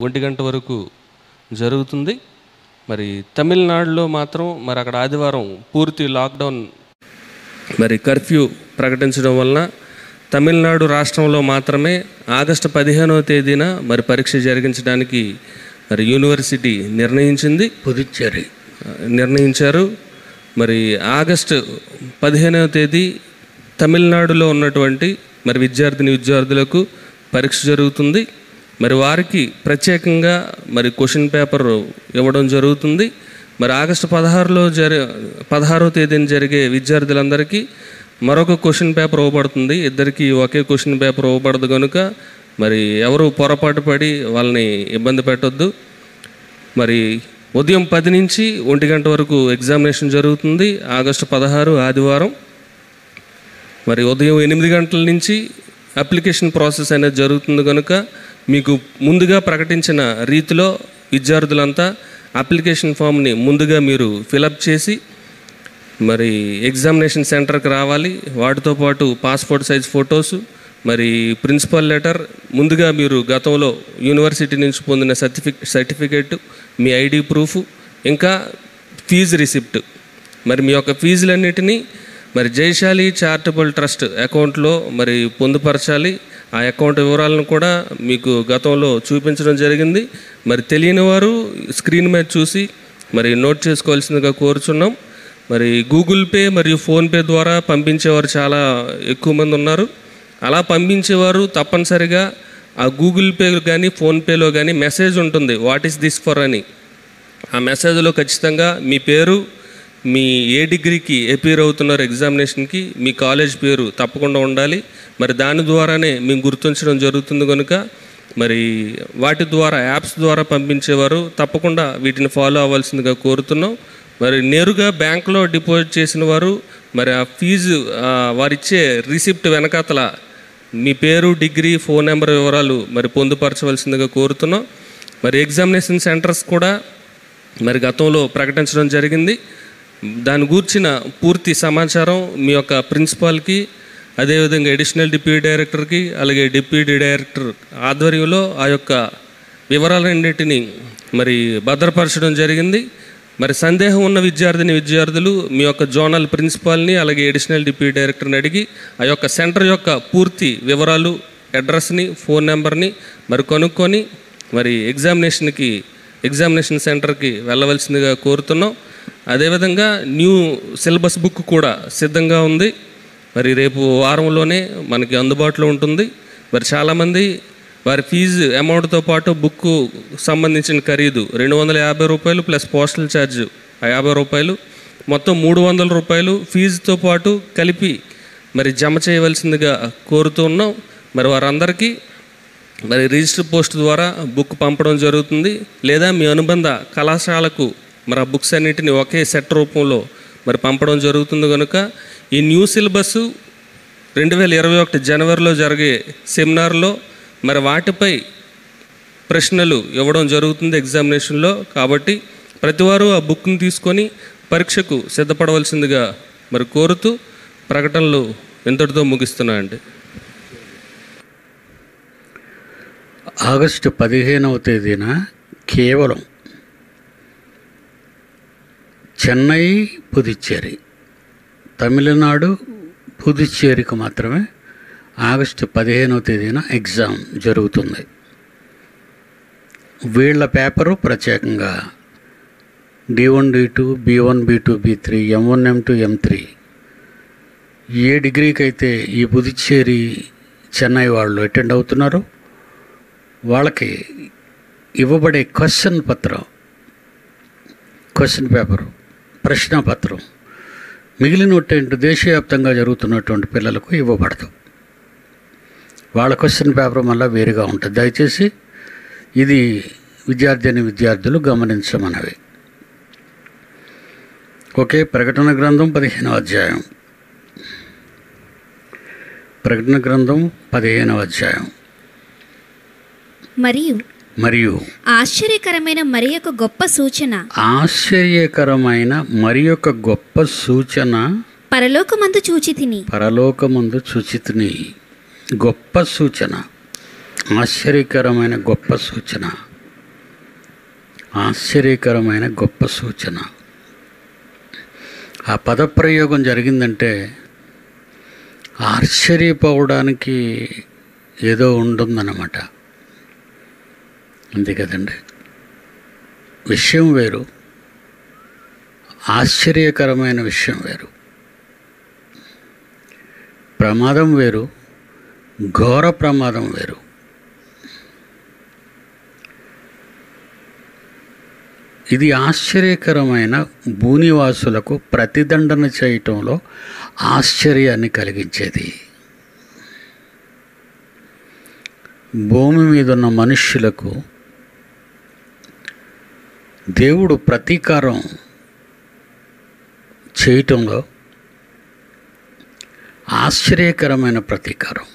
1 గంట వరకు జరుగుతుంది. మరి తమిళనాడులో మాత్రం మరి అక్కడ ఆదివారం పూర్తి లాక్డౌన్, మరి కర్ఫ్యూ ప్రకటించడం వలన తమిళనాడు రాష్ట్రంలో మాత్రమే ఆగస్టు 15వ తేదీన మరి పరీక్ష జరిగించడానికి మరి యూనివర్సిటీ నిర్ణయించారు. మరి ఆగస్టు 15వ తేదీ తమిళనాడులో ఉన్నటువంటి మరి విద్యార్థులకు పరీక్ష జరుగుతుంది. మరి వారికి ప్రత్యేకంగా మరి క్వశ్చన్ పేపర్ ఇవ్వడం జరుగుతుంది. మరి ఆగస్టు 16వ తేదీన జరిగే విద్యార్థులందరికీ మరొక క్వశ్చన్ పేపర్ ఇవ్వబడుతుంది. ఇద్దరికి ఒకే క్వశ్చన్ పేపర్ ఇవ్వబడదు కనుక మరి ఎవరు పొరపాటు పడి వాళ్ళని ఇబ్బంది పెట్టొద్దు. మరి ఉదయం 10 నుంచి 1 గంట వరకు ఎగ్జామినేషన్ జరుగుతుంది. ఆగస్టు 16 ఆదివారం. మరి ఉదయం 8 గంటల నుంచి అప్లికేషన్ ప్రాసెస్ అనేది జరుగుతుంది కనుక మీకు ముందుగా ప్రకటించిన రీతిలో విద్యార్థులంతా అప్లికేషన్ ఫామ్ని ముందుగా మీరు ఫిలప్ చేసి మరి ఎగ్జామినేషన్ సెంటర్కి రావాలి. వాటితో పాటు పాస్పోర్ట్ సైజ్ ఫొటోసు, మరి ప్రిన్సిపల్ లెటర్, ముందుగా మీరు గతంలో యూనివర్సిటీ నుంచి పొందిన సర్టిఫికేట్, మీ ఐడి ప్రూఫ్, ఇంకా ఫీజు రిసిప్ట్, మరి మీ యొక్క ఫీజులన్నిటినీ మరి జయశాలి చారిటబుల్ ట్రస్ట్ అకౌంట్లో మరి పొందుపరచాలి. ఆ అకౌంట్ వివరాలను కూడా మీకు గతంలో చూపించడం జరిగింది. మరి తెలియని వారు స్క్రీన్ మీద చూసి మరి నోట్ చేసుకోవాల్సిందిగా కోరుచున్నాం. మరి గూగుల్ పే మరియు ఫోన్పే ద్వారా పంపించేవారు చాలా ఎక్కువ మంది ఉన్నారు. అలా పంపించేవారు తప్పనిసరిగా ఆ గూగుల్ పే కానీ ఫోన్పేలో కానీ మెసేజ్ ఉంటుంది, వాట్ ఈస్ దిస్ ఫర్ అని. ఆ మెసేజ్లో ఖచ్చితంగా మీ పేరు, మీ ఏ డిగ్రీకి అపీర్ అవుతున్నారు ఎగ్జామినేషన్కి, మీ కాలేజ్ పేరు తప్పకుండా ఉండాలి. మరి దాని ద్వారానే మేము గుర్తించడం జరుగుతుంది కనుక మరి వాటి ద్వారా యాప్స్ ద్వారా పంపించేవారు తప్పకుండా వీటిని ఫాలో అవ్వాల్సిందిగా కోరుతున్నాం. మరి నేరుగా బ్యాంకులో డిపాజిట్ చేసిన వారు మరి ఆ ఫీజు వారిచ్చే రిసిప్ట్ వెనకాతల మీ పేరు, డిగ్రీ, ఫోన్ నెంబర్ వివరాలు మరి పొందుపరచవలసిందిగా కోరుతున్నాం. మరి ఎగ్జామినేషన్ సెంటర్స్ కూడా మరి గతంలో ప్రకటించడం జరిగింది. దాని గూర్చిన పూర్తి సమాచారం మీ యొక్క ప్రిన్సిపాల్కి, అదేవిధంగా అడిషనల్ డిప్యూటీ డైరెక్టర్కి, అలాగే డిప్యూటీ డైరెక్టర్ ఆధ్వర్యంలో ఆ యొక్క వివరాలన్నింటినీ మరి భద్రపరచడం జరిగింది. మరి సందేహం ఉన్న విద్యార్థులు మీ యొక్క జోనల్ ప్రిన్సిపాల్ని, అలాగే అడిషనల్ డిప్యూటీ డైరెక్టర్ని అడిగి ఆ యొక్క సెంటర్ యొక్క పూర్తి వివరాలు, అడ్రస్ని, ఫోన్ నెంబర్ని మరి కనుక్కొని మరి ఎగ్జామినేషన్ సెంటర్కి వెళ్ళవలసిందిగా కోరుతున్నాం. అదేవిధంగా న్యూ సిలబస్ బుక్ కూడా సిద్ధంగా ఉంది. మరి రేపు వారంలోనే మనకి అందుబాటులో ఉంటుంది. మరి చాలామంది వారి ఫీజు అమౌంట్తో పాటు బుక్ సంబంధించిన ఖరీదు ₹250 ప్లస్ పోస్టల్ ఛార్జ్ ₹50, మొత్తం ₹300 ఫీజుతో పాటు కలిపి మరి జమ చేయవలసిందిగా కోరుతున్నాం. మరి వారందరికీ మరి రిజిస్టర్ పోస్ట్ ద్వారా బుక్ పంపడం జరుగుతుంది. లేదా మీ అనుబంధ కళాశాలకు మరి ఆ బుక్స్ అన్నిటిని ఒకే సెట్ రూపంలో మరి పంపడం జరుగుతుంది కనుక ఈ న్యూ సిలబస్ 2021 జనవరిలో జరిగే సెమినార్లో మరి వాటిపై ప్రశ్నలు ఇవ్వడం జరుగుతుంది ఎగ్జామినేషన్లో. కాబట్టి ప్రతివారు ఆ బుక్ని తీసుకొని పరీక్షకు సిద్ధపడవలసిందిగా మరి కోరుతూ ప్రకటనలు ఇంతటితో ముగిస్తున్నా అండి. ఆగస్టు 15వ తేదీన కేవలం చెన్నై, పుదుచ్చేరి, తమిళనాడు, పుదుచ్చేరికి మాత్రమే ఆగస్టు 15వ తేదీన ఎగ్జామ్ జరుగుతుంది. వీళ్ళ పేపరు ప్రత్యేకంగా D1, D2, B1, B2, B3, M1, M2, M3 ఏ డిగ్రీకి అయితే ఈ పుదుచ్చేరి, చెన్నై వాళ్ళు అటెండ్ అవుతున్నారో వాళ్ళకి ఇవ్వబడే క్వశ్చన్ పేపరు, ప్రశ్నపత్రం మిగిలినటువంటి దేశవ్యాప్తంగా జరుగుతున్నటువంటి పిల్లలకు ఇవ్వబడదు. వాళ్ళ క్వశ్చన్ పేపర్ మళ్ళీ వేరుగా ఉంటుంది. దయచేసి ఇది విద్యార్థులు గమనించమనవి. ఓకే. ప్రకటన గ్రంథం 15వ అధ్యాయం. ప్రకటన గ్రంథం 15వ అధ్యాయం. మరియు ఆశ్చర్యకరమైన మరి యొక్క గొప్ప సూచన పరలోకమందు చూచి తిని. గొప్ప సూచన, ఆశ్చర్యకరమైన గొప్ప సూచన ఆశ్చర్యకరమైన గొప్ప సూచన. ఆ పదప్రయోగం జరిగిందంటే ఆశ్చర్యపోవడానికి ఏదో ఉంటుందన్నమాట. అంతే కదండి. విషయం వేరు, ఆశ్చర్యకరమైన విషయం వేరు. ప్రమాదం వేరు, ఘోర ప్రమాదం వేరు. ఇది ఆశ్చర్యకరమైన భూనివాసులకు ప్రతిదండన చేయటంలో ఆశ్చర్యాన్ని కలిగించేది. భూమి మీద ఉన్న మనుష్యులకు దేవుడు ప్రతీకారం చేయటంలో ఆశ్చర్యకరమైన ప్రతీకారం.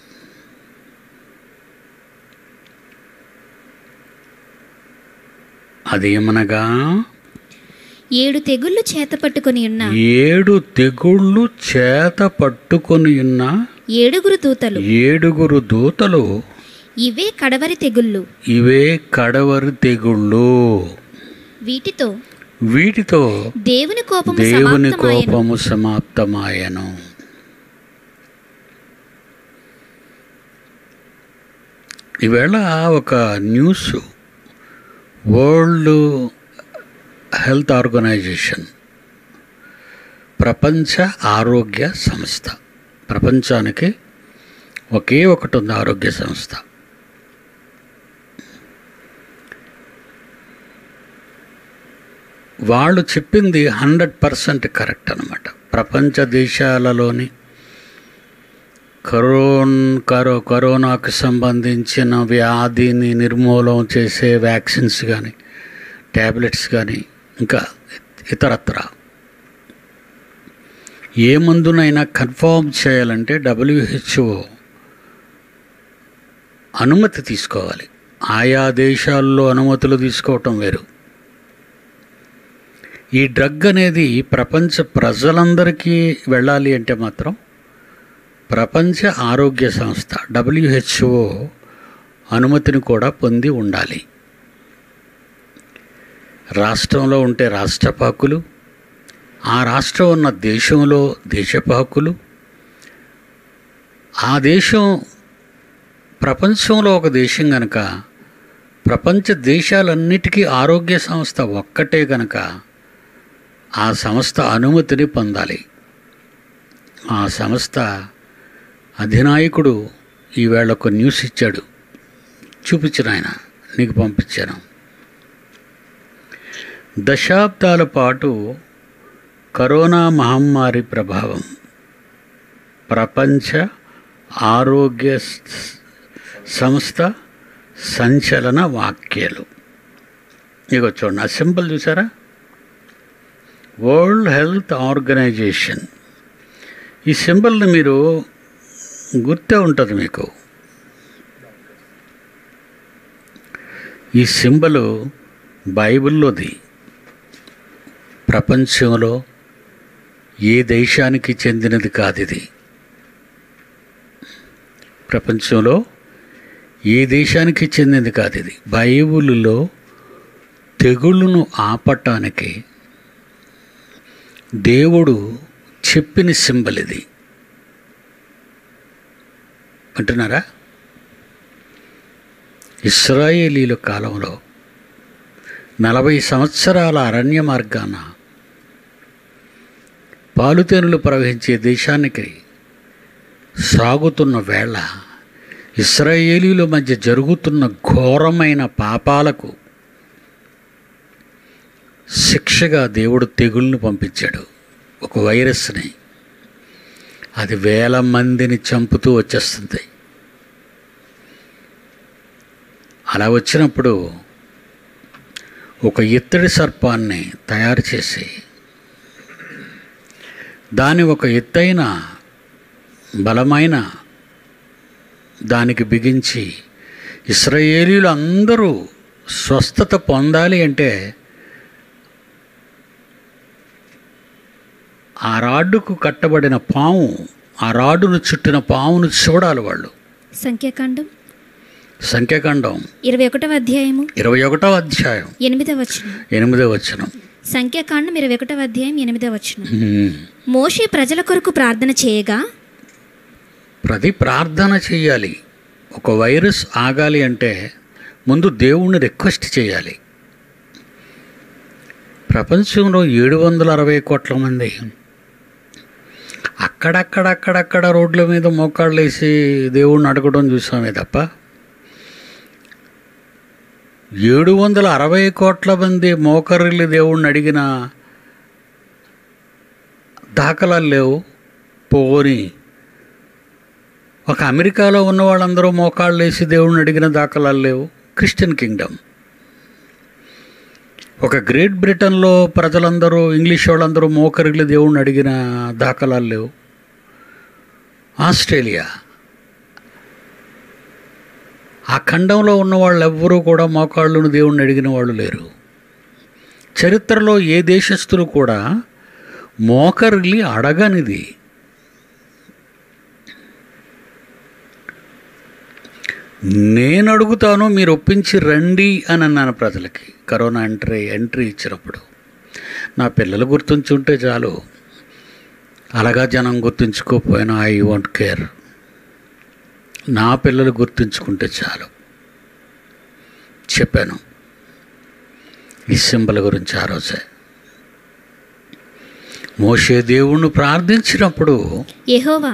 అదేమనగా 7 తెగుళ్ళు చేత పట్టుకొని ఉన్న 7 తెగుళ్ళు చేత పట్టుకొని ఉన్న 7 దూతలు ఇవే కడవరి తెగుళ్ళు, ఇవే కడవరి తెగుళ్ళు. వీటితో దేవుని కోపము సమాప్తమాయను. ఈవేళ ఒక న్యూస్, వరల్డ్ హెల్త్ ఆర్గనైజేషన్, ప్రపంచ ఆరోగ్య సంస్థ, ప్రపంచానికి ఒకే ఒకటి ఉంది ఆరోగ్య సంస్థ. వాళ్ళు చెప్పింది 100% కరెక్ట్ అన్నమాట. ప్రపంచ దేశాలలోని కరోనాకు సంబంధించిన వ్యాధిని నిర్మూలన చేసే వ్యాక్సిన్స్ కానీ, ట్యాబ్లెట్స్ కానీ, ఇంకా ఇతరత్ర ఏ మందునైనా కన్ఫర్మ్ చేయాలంటే WHO అనుమతి తీసుకోవాలి. ఆయా దేశాల్లో అనుమతులు తీసుకోవటం వేరు. ఈ డ్రగ్ అనేది ప్రపంచ ప్రజలందరికీ వెళ్ళాలి అంటే మాత్రం ప్రపంచ ఆరోగ్య సంస్థ WHO అనుమతిని కూడా పొంది ఉండాలి. రాష్ట్రంలో ఉంటే రాష్ట్రపాకులు, ఆ రాష్ట్రం ఉన్న దేశంలో దేశపాకులు, ఆ దేశం ప్రపంచంలో ఒక దేశం కనుక ప్రపంచ దేశాలన్నిటికీ ఆరోగ్య సంస్థ ఒక్కటే కనుక ఆ సంస్థ అనుమతిని పొందాలి. ఆ సంస్థ అధినాయకుడు ఈవేళ ఒక న్యూస్ ఇచ్చాడు, చూపించిన ఆయన నీకు పంపించాను. దశాబ్దాల పాటు కరోనా మహమ్మారి ప్రభావం, ప్రపంచ ఆరోగ్య సంస్థ సంచలన వాక్యాలు. ఇగో చూడండి, ఆ సింబల్ చూసారా? World Health Organization. ఈ సింబల్ని మీరు గుర్తే ఉంటుంది మీకు. ఈ సింబలు బైబిల్లోది. ప్రపంచంలో ఏ దేశానికి చెందినది కాదు ఇది. ప్రపంచంలో ఏ దేశానికి చెందినది కాదు ఇది. బైబిల్లో తెగుళ్ళను ఆపటానికి దేవుడు చెప్పిన సింబల్ ఇది. అంటున్నారా? ఇశ్రాయేలీల కాలంలో 40 సంవత్సరాల అరణ్య మార్గాన పాలుతేనులు ప్రవహించే దేశానికి సాగుతున్న వేళ ఇశ్రాయేలీల మధ్య జరుగుతున్న ఘోరమైన పాపాలకు శిక్షగా దేవుడు తెగుళ్ళను పంపించాడు, ఒక వైరస్ని. అది వేల మందిని చంపుతూ వచ్చేస్తుంది. అలా వచ్చినప్పుడు ఒక ఇత్తడి సర్పాన్ని తయారు చేసి దాని ఒక ఎత్తైన బలమైన దానికి బిగించి ఇశ్రాయేలీయులు అందరూ స్వస్థత పొందాలి అంటే ఆ రాడ్డుకు కట్టబడిన పాము, ఆ రాడ్డును చుట్టిన పామును చూడాలి వాళ్ళు. సంఖ్యాకాండం సంఖ్యాకాండం 21వ అధ్యాయము 21వ అధ్యాయం 8వ వచనం. 8వ వచనం. సంఖ్యాకాండం 21వ అధ్యాయం 8వ వచనం. మోషే ప్రజల కొరకు ప్రార్థన చేయగా, ప్రార్థన చేయాలి. ఒక వైరస్ ఆగాలి అంటే ముందు దేవుణ్ణి రిక్వెస్ట్ చేయాలి. ప్రపంచంలో 760 కోట్ల మంది అక్కడక్కడ రోడ్ల మీద మోకాళ్ళు వేసి దేవుణ్ణి అడగడం చూసామే తప్ప 760 కోట్ల మంది మోకరిల్లి దేవుణ్ణి అడిగిన దాఖలాలు లేవు. పోని ఒక అమెరికాలో ఉన్న వాళ్ళందరూ మోకాళ్ళు వేసి దేవుణ్ణి అడిగిన దాఖలాలు లేవు. Christian Kingdom. ఒక గ్రేట్ బ్రిటన్లో ప్రజలందరూ, ఇంగ్లీష్ వాళ్ళందరూ మోకరిల్లి దేవుణ్ణి అడిగిన దాఖలాలు లేవు. ఆస్ట్రేలియా, ఆ ఖండంలో ఉన్న వాళ్ళు ఎవ్వరూ కూడా మోకాళ్ళను దేవుణ్ణి అడిగిన వాళ్ళు లేరు. చరిత్రలో ఏ దేశస్థులు కూడా మోకరిల్లి అడగనిది. నేను అడుగుతాను, మీరు ఒప్పించి రండి అని అన్నాను ప్రజలకి. కరోనా ఎంట్రీ ఇచ్చినప్పుడు నా పిల్లలు గుర్తుంచుంటే చాలు, అలాగా జనం గుర్తుంచుకోకపోయినా ఐ వాంట్ కేర్. నా పిల్లలు గుర్తుంచుకుంటే చాలు. చెప్పాను ఈ సింబల్ గురించి ఆ రోజే. మోషే దేవుణ్ణి ప్రార్థించినప్పుడు, యెహోవా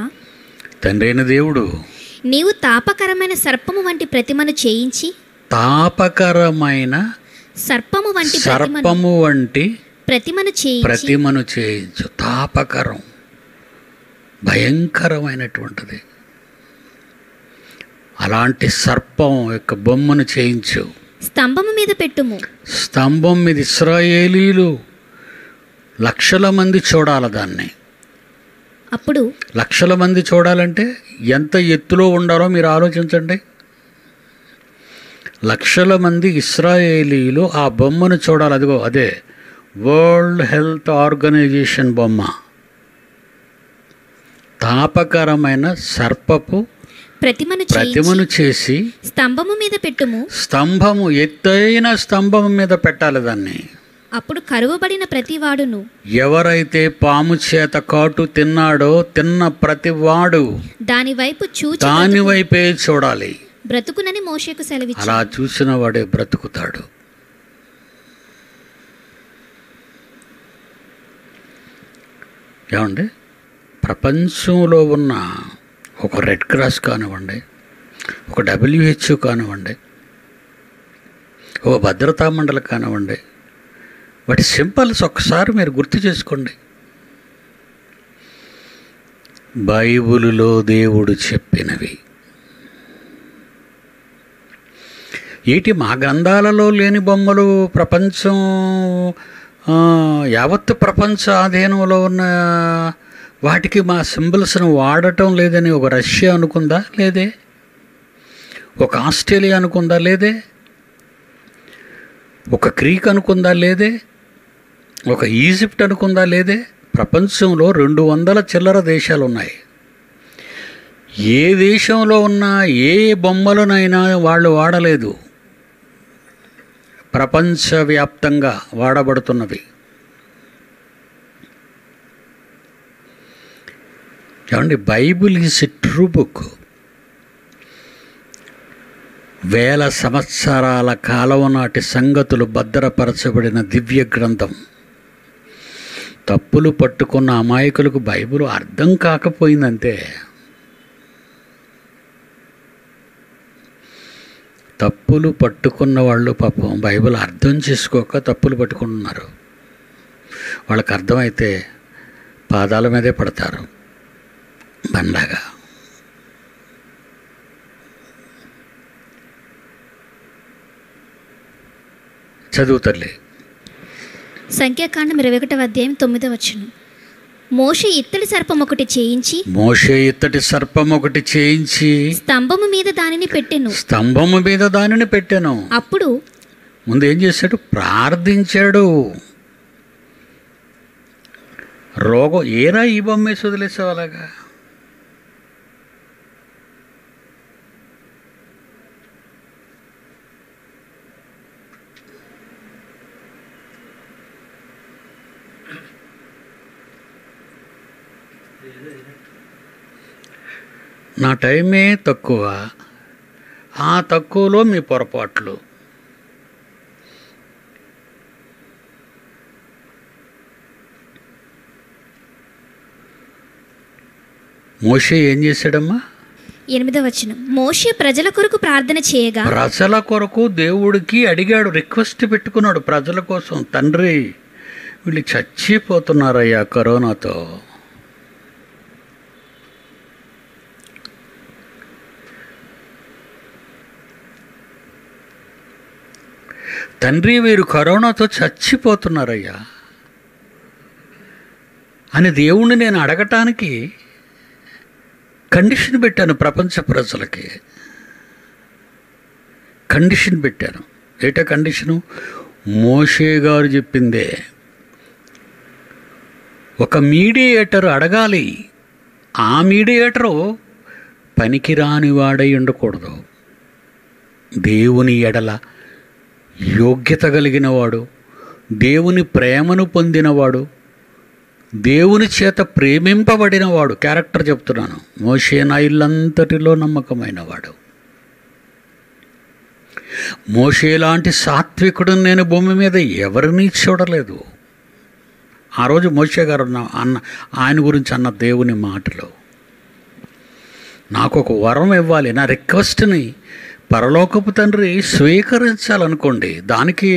తండ్రి అయిన దేవుడు, నీవు తాపకరమైన సర్పము వంటి ప్రతిమను చేయించి, తాపకరమైన సర్పము వంటి ప్రతిమను చేయించు. తాపకరం, భయంకరమైనటువంటిది. అలాంటి సర్పం యొక్క బొమ్మను చేయించు. స్తంభము మీద పెట్టుము. స్తంభం మీద ఇశ్రాయేలీలు లక్షల మంది చూడాలి దాన్ని. అప్పుడు లక్షల మంది చూడాలంటే ఎంత ఎత్తులో ఉండాలో మీరు ఆలోచించండి. లక్షల మంది ఇశ్రాయేలీలు ఆ బొమ్మను చూడాలి. అదిగో అదే వరల్డ్ హెల్త్ ఆర్గనైజేషన్ బొమ్మ. తాపకరమైన సర్పపు ప్రతిమను చేసి స్తంభము మీద పెట్టుము. స్తంభము, ఎత్తైన స్తంభం మీద పెట్టాలి దాన్ని. అప్పుడు కరువబడిన ప్రతివాడును, ఎవరైతే పాము చేత కాటు తిన్నాడో తిన్న ప్రతివాడు దాని వైపే చూడాలి. బ్రతుకునని మోషేకు సెలవిచ్చాడు. అలా చూసిన వాడే బ్రతుకుతాడు. ఏమండి, ప్రపంచంలో ఉన్న ఒక రెడ్ క్రాస్ కానివ్వండి, ఒక WHO కానివ్వండి, ఒక భద్రతా మండలి కానివ్వండి, వాటి సింబల్స్ ఒక్కసారి మీరు గుర్తు చేసుకోండి. బైబిలులో దేవుడు చెప్పినవి. మా గ్రంథాలలో లేని బొమ్మలు ప్రపంచం, యావత్తు ప్రపంచ ఆధీనంలో ఉన్న వాటికి మా సింబల్స్ను వాడటం లేదని ఒక రష్యా అనుకుందా? లేదే. ఒక ఆస్ట్రేలియా అనుకుందా? లేదే. ఒక గ్రీక్ అనుకుందా? లేదే. ఒక ఈజిప్ట్ అనుకుందా? లేదే. ప్రపంచంలో 200 చిల్లర దేశాలు ఉన్నాయి. ఏ దేశంలో ఉన్న ఏ బొమ్మలనైనా వాళ్ళు వాడలేదు. ప్రపంచవ్యాప్తంగా వాడబడుతున్నవి. ఏమండి, Bible is a true book. వేల సంవత్సరాల కాలం నాటి సంగతులు భద్రపరచబడిన దివ్య గ్రంథం. తప్పులు పట్టుకున్న అమాయకులకు బైబిల్ అర్థం కాకపోయిందంతే. తప్పులు పట్టుకున్న వాళ్ళు పాపం బైబిల్ అర్థం చేసుకోక తప్పులు పట్టుకుంటున్నారు. వాళ్ళకి అర్థమైతే పాదాల మీదే పడతారు బండగా. చదువు తల్లి. సంఖ్యాకాండం 21వ అధ్యాయం 9వ వచనం. మోషే ఇత్తడి సర్పం ఒకటి చేయించి స్తంభము మీద దానిని పెట్టెను. అప్పుడు ముందు ఏం చేశాడు? ప్రార్థించాడు. రోగం ఏరా ఈ బొమ్మే వదిలేసావు అలాగా? నా టైమే తక్కువ, ఆ తక్కువలో మీ పొరపాట్లు. మోషే ఏం చేశాడమ్మా? 8వ వచనం. మోషే ప్రజల కొరకు ప్రార్థన చేయగా, ప్రజల కొరకు దేవుడికి అడిగాడు, రిక్వెస్ట్ పెట్టుకున్నాడు ప్రజల కోసం. తండ్రి, వీళ్ళు చచ్చిపోతున్నారయ్యా కరోనాతో. తండ్రి, వీరు కరోనాతో చచ్చిపోతున్నారయ్యా అని దేవుణ్ణి నేను అడగటానికి కండిషన్ పెట్టాను. ప్రపంచ ప్రజలకి కండిషన్ పెట్టాను. ఏటా కండిషను? మోషే గారు చెప్పిందే. ఒక మీడియేటర్ అడగాలి. ఆ మీడియేటరు పనికిరాని వాడై ఉండకూడదు. దేవుని ఎడల యోగ్యత కలిగినవాడు, దేవుని ప్రేమను పొందినవాడు, దేవుని చేత ప్రేమింపబడినవాడు. క్యారెక్టర్ చెప్తున్నాను. మోషే నా ఇల్లంతటిలో నమ్మకమైనవాడు. మోషే లాంటి సాత్వికుడు నేను భూమి మీద ఎవరినీ చూడలేదు. ఆ రోజు మోషే గారు ఆయన గురించి అన్న దేవుని మాటలు, నాకు ఒక వరం ఇవ్వాలి, నా రిక్వెస్ట్ని పరలోకపు తండ్రి స్వీకరించాలనుకోండి, దానికి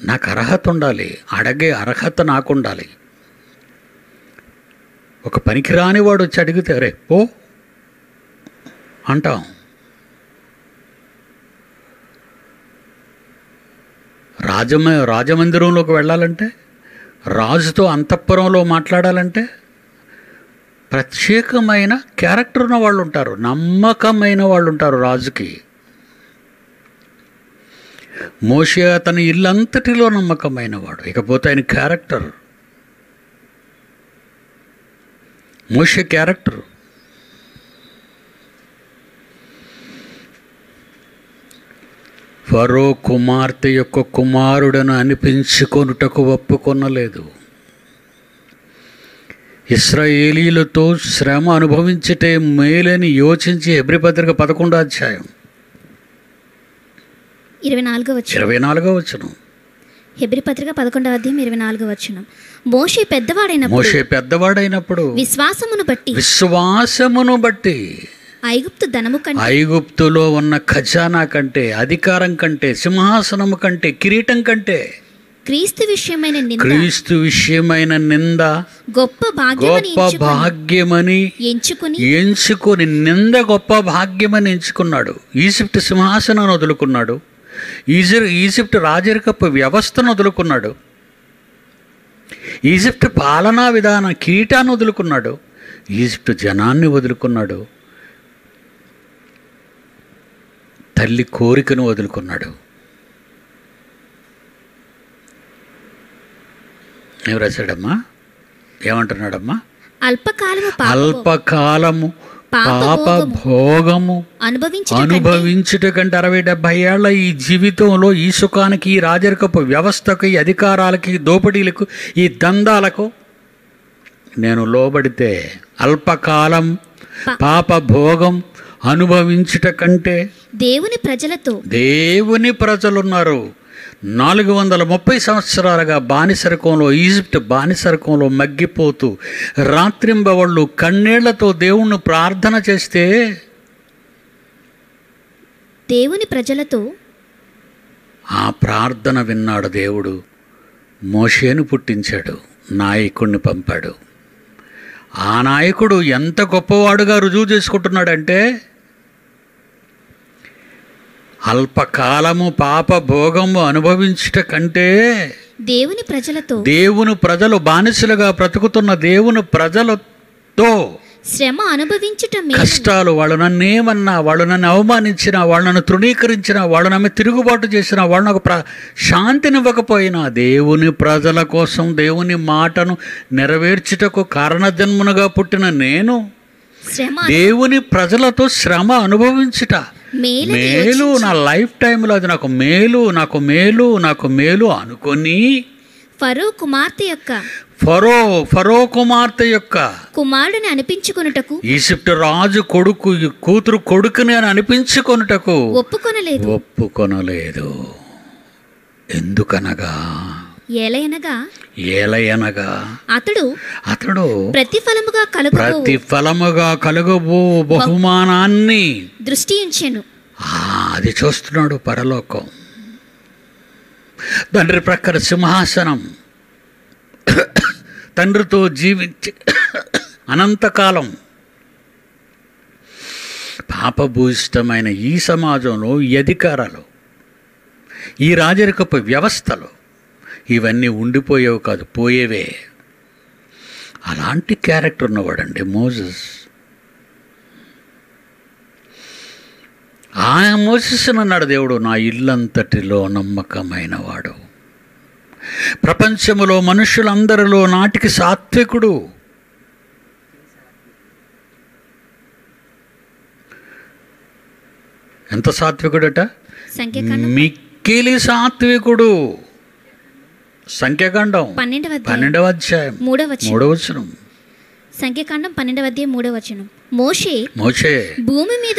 నాకు అర్హత ఉండాలి, అడిగే అర్హత నాకు ఉండాలి. ఒక పనికిరాని వాడు వచ్చి అడిగితే రే పో అంటాం. రాజమందిరంలోకి వెళ్ళాలంటే, రాజుతో అంతఃపురంలో మాట్లాడాలంటే ప్రత్యేకమైన క్యారెక్టర్ ఉన్న వాళ్ళు ఉంటారు, నమ్మకమైన వాళ్ళు ఉంటారు రాజుకి. మోషే అతని ఇల్లంతటిలో నమ్మకమైన వాడు. ఇకపోతే ఆయన క్యారెక్టర్, మోషే క్యారెక్టర్. ఫరో కుమార్తె యొక్క కుమారుడను అనిపించుకొనుటకు ఒప్పుకొనలేదు. ఇశ్రాయేలీలతో శ్రమ అనుభవించటే మేలని యోచించి హెబ్రీ పత్రిక 11వ అధ్యాయం 24వ వచనం. హెబ్రీ పత్రిక 11వ అధ్యాయం 24వ వచనం. మోషే పెద్దవాడైనప్పుడు విశ్వాసమును బట్టి ఐగుప్తులో ఉన్న ఖజానా కంటే, అధికారం కంటే, సింహాసనము కంటే, కిరీటం కంటే క్రీస్తు విషయమైన నింద గొప్ప భాగ్యమని ఎంచుకొని నింద గొప్ప భాగ్యమని ఎంచుకున్నాడు. ఈజిప్ట్ సింహాసనాన్ని వదులుకున్నాడు. ఈజిప్ట్ రాజరికపు వ్యవస్థను వదులుకున్నాడు. ఈజిప్ట్ పాలనా విధానం కిరీటాన్ని వదులుకున్నాడు. ఈజిప్ట్ జనాన్ని వదులుకున్నాడు. తల్లి కోరికను వదులుకున్నాడు. ఏం రాశాడమ్మా? ఏమంటున్నాడమ్మా? అల్పకాలము పాప భోగము అనుభవించుట కంటే 60-70 ఏళ్ల ఈ జీవితంలో, ఈ సుఖానికి, ఈ రాజరికపు వ్యవస్థకు, ఈ అధికారాలకి, దోపిడీలకు, ఈ దందాలకు నేను లోబడితే, అల్పకాలం పాప భోగం అనుభవించుట కంటే దేవుని ప్రజలున్నారు 430 సంవత్సరాలుగా బానిసరకంలో, ఈజిప్ట్ బానిసరకంలో మగ్గిపోతూ రాత్రింబవళ్ళు కన్నీళ్లతో దేవుణ్ణి ప్రార్థన చేస్తే దేవుని ప్రజలతో ఆ ప్రార్థన విన్నాడు దేవుడు. మోషేను పుట్టించాడు, నాయకుడిని పంపాడు. ఆ నాయకుడు ఎంత గొప్పవాడుగా రుజువు చేసుకుంటున్నాడంటే, అల్పకాలము పాప భోగము అనుభవించుట కంటే దేవుని ప్రజలు బానిసలుగా బ్రతుకుతున్న దేవుని ప్రజలతో శ్రమ అనుభవించుట, కష్టాలు, వాళ్ళు నన్ను ఏమన్నా, వాళ్ళు నన్ను అవమానించినా, వాళ్ళు నన్ను తృణీకరించినా, వాళ్ళు నన్ను తిరుగుబాటు చేసినా, వాళ్ళు నాకు శాంతినివ్వకపోయినా, దేవుని ప్రజల కోసం దేవుని మాటను నెరవేర్చుటకు కారణజన్మునుగా పుట్టిన నేను దేవుని ప్రజలతో శ్రమ అనుభవించుట మేలు, నా లైఫ్ టైంలో అది నాకు మేలు అనుకొని ఫరో కుమార్తె యొక్క కుమారుడిని అనిపించుకొనుటకు ఈజిప్టు రాజు కూతురు కొడుకుని అని అనిపించుకొనుటకు ఒప్పుకొనలేదు. ఎందుకనగా ఏలయనగా అతడు ప్రతిఫలముగా కలుగబో బహుమానాన్ని దృష్టించెను. అది చూస్తున్నాడు పరలోకం. తండ్రి ప్రక్కన సింహాసనం, తండ్రితో జీవించి అనంతకాలం పాపభూయిష్టమైన ఈ సమాజంలో, ఈ అధికారాలు, ఈ రాజరికపు వ్యవస్థలు ఇవన్నీ ఉండిపోయేవి కాదు, పోయేవే. అలాంటి క్యారెక్టర్ ఉన్నవాడండి మోసెస్. ఆ మోసెస్ అన్నాడు దేవుడు, నా ఇల్లంతటిలో నమ్మకమైన వాడు, ప్రపంచములో మనుషులందరిలో నాటికి సాత్వికుడు. ఎంత సాత్వికుడట? మిక్కిలి సాత్వికుడు. సంఖ్యాకాండం 12వ అధ్యాయం 3వ వచనం. సంఖ్యాకాండం 12వ అధ్యాయం 3వ వచనం. మోషే భూమి మీద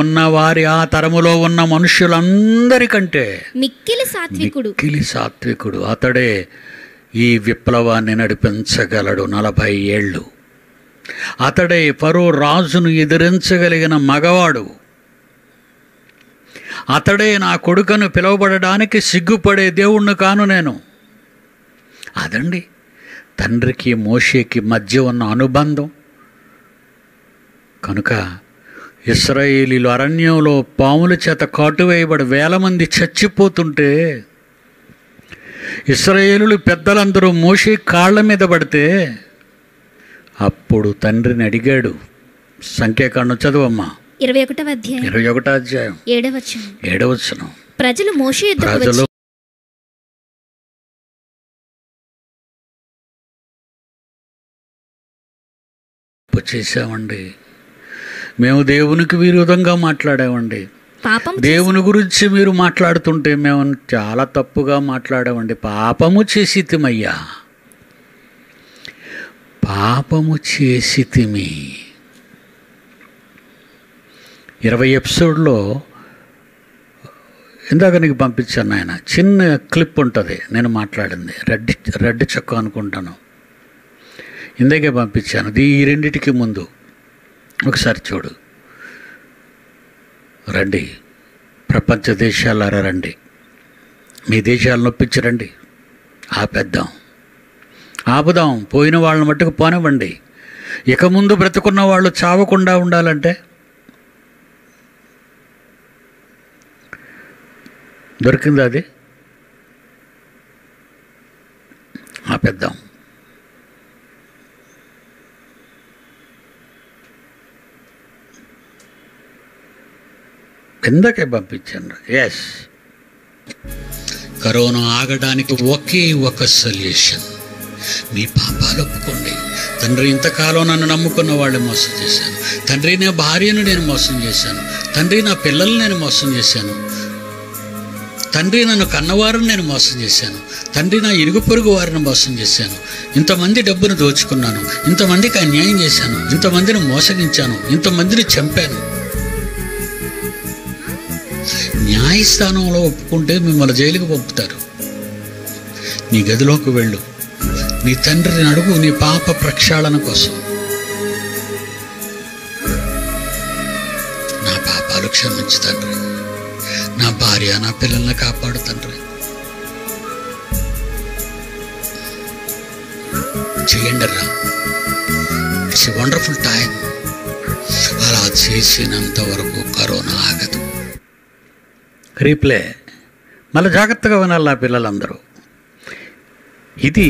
ఉన్న వారి ఆ తరములో ఉన్న మనుషులందరికంటే మిక్కిలి సాత్వికుడు. అతడే ఈ విప్లవాన్ని నడిపించగలడు 40 ఏళ్ళు. అతడే ఫరో రాజును ఎదిరించగలిగిన మగవాడు. అతడే నా కొడుకును పిలువబడడానికి సిగ్గుపడే దేవుణ్ణి కాను నేను. అదండి తండ్రికి మోషేకి మధ్య ఉన్న అనుబంధం. కనుక ఇశ్రాయేలీలు అరణ్యంలో పాముల చేత కాటువేయబడి 1000 మంది చచ్చిపోతుంటే ఇశ్రాయేలులు పెద్దలందరూ మోషే కాళ్ళ మీద పడితే అప్పుడు తండ్రిని అడిగాడు. సంఖ్యాకాండం చదువమ్మా. 21వ అధ్యాయం 7వ వచనం. ప్రజలు మోషే ఎద్దుకు చేశామండి, మేము దేవునికి విరోధంగా మాట్లాడామండి, దేవుని గురించి మీరు మాట్లాడుతుంటే మేము చాలా తప్పుగా మాట్లాడామండి, పాపము చేసితిమయ్యా, పాపము చేసితిమి. 20 ఎపిసోడ్లో ఇందాక నీకు పంపించాను ఆయన, చిన్న క్లిప్ ఉంటుంది నేను మాట్లాడింది, రెడ్ చొక్కా అనుకుంటాను, ఇందాకే పంపించాను. ఈ రెండిటికి ముందు ఒకసారి చూడు. రండి ప్రపంచ దేశాలారా రండి, మీ దేశాలను నొప్పించరండి, ఆపుదాం, పోయిన వాళ్ళని మట్టుకు పోనివ్వండి. ఇక ముందు బ్రతుకున్న వాళ్ళు చావకుండా ఉండాలంటే దొరికింది, అది ఆపేద్దాం. ఇందాకే పంపించాను. ఎస్, కరోనా ఆగడానికి ఒకే ఒక సొల్యూషన్, మీ పాపాలు ఒప్పుకోండి. తండ్రి, ఇంతకాలం నన్ను నమ్ముకున్న వాళ్ళు మోసం చేశాను. తండ్రి, నా భార్యను నేను మోసం చేశాను. తండ్రి, నా పిల్లల్ని నేను మోసం చేశాను. తండ్రి, నన్ను కన్నవారిని నేను మోసం చేశాను. తండ్రి, నా ఇరుగు పొరుగు వారిని మోసం చేశాను. ఇంతమంది డబ్బును దోచుకున్నాను, ఇంతమందికి అన్యాయం చేశాను, ఇంతమందిని మోసగించాను, ఇంతమందిని చంపాను. న్యాయస్థానంలో ఒప్పుకుంటే మిమ్మల్ని జైలుకు పంపుతారు. నీ గదిలోకి వెళ్ళు, నీ తండ్రిని అడుగు నీ పాప ప్రక్షాళన కోసం. నా పాపాలు క్షమించు తండ్రి, నా భార్య నా పిల్లల్ని కాపాడు తండ్రి. చేయండి రా, ఇట్స్ ఎ వండర్ఫుల్ టైం. అలా చేసినంత వరకు కరోనా ఆగదు. రీప్లే మళ్ళీ జాగ్రత్తగా వినాలి నా పిల్లలందరూ. ఇది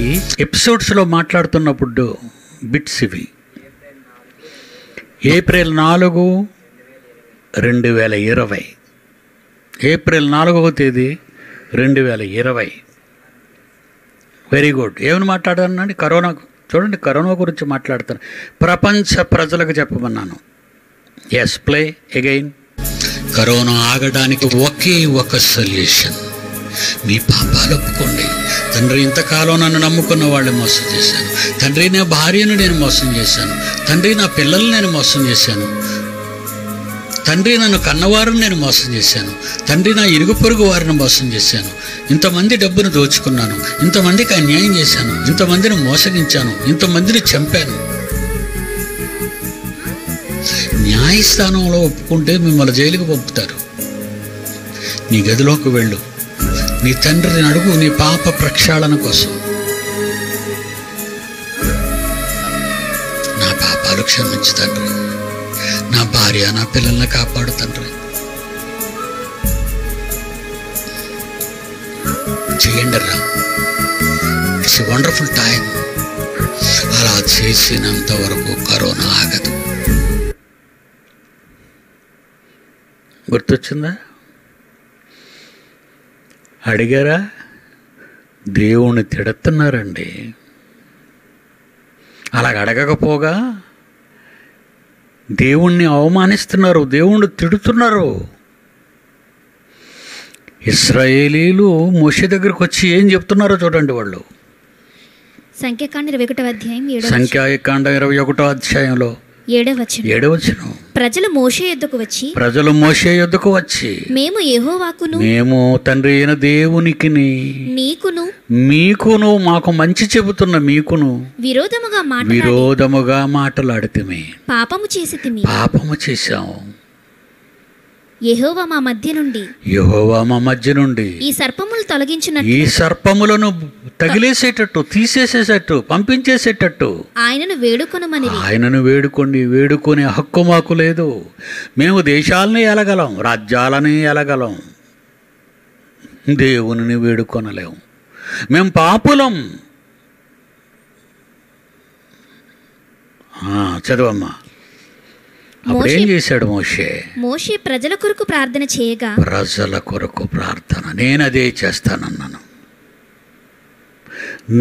ఎపిసోడ్స్లో మాట్లాడుతున్నప్పుడు బిట్స్ ఇవి. ఏప్రిల్ 4, 2020, ఏప్రిల్ 4వ తేదీ 2020. Very good. ఏమని మాట్లాడానండి? కరోనా. చూడండి, కరోనా గురించి మాట్లాడతాను. ప్రపంచ ప్రజలకు చెప్పమన్నాను. Yes, play again. కరోనా ఆగడానికి ఒకే ఒక సొల్యూషన్, మీ పాపాలు ఒప్పుకోండి. తండ్రి, ఇంతకాలం నన్ను నమ్ముకున్న వాళ్ళని మోసం చేశాను. తండ్రి, నా భార్యను నేను మోసం చేశాను. తండ్రి, నా పిల్లల్ని నేను మోసం చేశాను. తండ్రి, నన్ను కన్నవారిని నేను మోసం చేశాను. తండ్రి, నా ఇరుగు పొరుగు వారిని మోసం చేశాను. ఇంతమంది డబ్బును దోచుకున్నాను. ఇంతమందికి అన్యాయం చేశాను. ఇంతమందిని మోసగించాను. ఇంతమందిని చంపాను. న్యాయస్థానంలో ఒప్పుకుంటే మిమ్మల్ని జైలుకు పంపుతారు. నీ గదిలోకి వెళ్ళు, నీ తండ్రిని అడుగు నీ పాప ప్రక్షాళన కోసం. నా పాపాలు క్షమించు తండ్రి. నా భార్య, నా పిల్లల్ని కాపాడు తండ్రి. చేయండి రా. It's a wonderful time. అలా చేసినంత వరకు కరోనా ఆగదు. గుర్తొచ్చిందా? అడిగారా? దేవుణ్ణి తిడుతున్నారండి. అలాగ అడగకపోగా దేవుణ్ణి అవమానిస్తున్నారు, దేవుణ్ణి తిడుతున్నారు. ఇశ్రాయేలీలు మోషే దగ్గరికి వచ్చి ఏం చెప్తున్నారో చూడండి. వాళ్ళు సంఖ్యాకాండ 21వ అధ్యాయం 21వ అధ్యాయంలో 7వ వచనం. ప్రజలు మోషే యొద్దకు వచ్చి మేము యెహోవాకును మేము తండ్రి అయిన దేవునికిని మీకును మాకు మంచి చెబుతున్న మీకును విరోధముగా మాటలాడితిమి. పాపము చేశాము. యెహోవా మా మధ్య నుండి ఈ సర్పములను తగిలేసేటట్టు, తీసేసేటట్టు, పంపించేసేటట్టు ఆయనను వేడుకునే హక్కు మాకు లేదు. మేము దేశాలని ఎలగలం, రాజ్యాలని ఎలగలం, దేవుని వేడుకొనలేము. మేము పాపులం. చదవమ్మా. అప్పుడేం చేశాడు మోషే? ప్రజల కొరకు ప్రార్థన చేయగా, ప్రజల కొరకు ప్రార్థన. నేను అదే చేస్తానన్నాను.